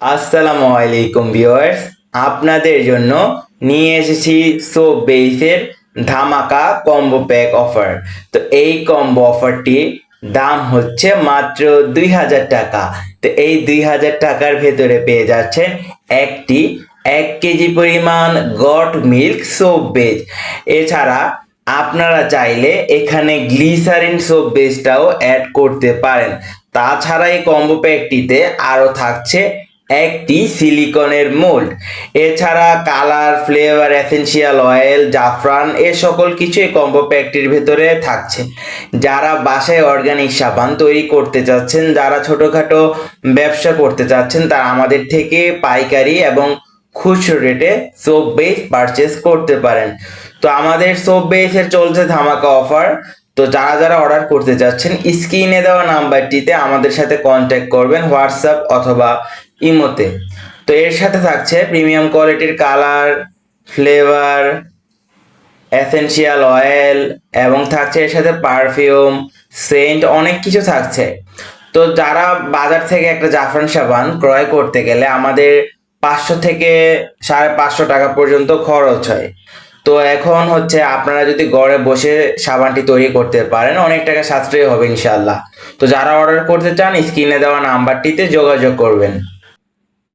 আসসালামু আলাইকুম ভিউয়ার্স, আপনাদের জন্য নিয়ে এসেছি সোপ বেসের ধামাকা কম্বো প্যাক অফার। তো এই কম্বো অফারটি দাম হচ্ছে মাত্র 2000 টাকা। তো এই 2000 টাকার ভেতরে পেয়ে যাচ্ছেন একটি 1 কেজি পরিমাণ গট মিল্ক সোপ বেস। এছাড়া আপনারা চাইলে এখানে গ্লিসারিন সোপ বেসটাও অ্যাড করতে পারেন। তাছাড়া এই কম্বো প্যাকটিতে আরও থাকছে একটি সিলিকনের মোল্ড। এছাড়া কালার, ফ্লেভার, এসেনশিয়াল অয়েল, জাফরান এ সকল কিছু এই কম্বো প্যাকটির ভেতরে থাকছে। যারা বাসায় অর্গানিক সাবান তৈরি করতে চাচ্ছেন, যারা ছোটোখাটো ব্যবসা করতে চাচ্ছেন, তারা আমাদের থেকে পাইকারি এবং খুচরো রেটে সোপ বেস পারচেস করতে পারেন। তো আমাদের সোপ বেসের চলছে ধামাকা অফার। তো যারা যারা অর্ডার করতে চাচ্ছেন, স্ক্রিনে দেওয়া নাম্বারটিতে আমাদের সাথে কন্ট্যাক্ট করবেন হোয়াটসঅ্যাপ অথবা ইমোতে। তো এর সাথে থাকছে প্রিমিয়াম কোয়ালিটির কালার, ফ্লেভার, এসেনশিয়াল অয়েল এবং থাকছে এর সাথে পারফিউম, সেন্ট, অনেক কিছু থাকছে। তো যারা বাজার থেকে একটা জাফরান সাবান ক্রয় করতে গেলে আমাদের 500 থেকে 550 টাকা পর্যন্ত খরচ হয়। তো এখন হচ্ছে আপনারা যদি ঘরে বসে সাবানটি তৈরি করতে পারেন, অনেক টাকা সাশ্রয় হবে ইনশাল্লাহ। তো যারা অর্ডার করতে চান, স্ক্রিনে দেওয়া নাম্বারটিতে যোগাযোগ করবেন।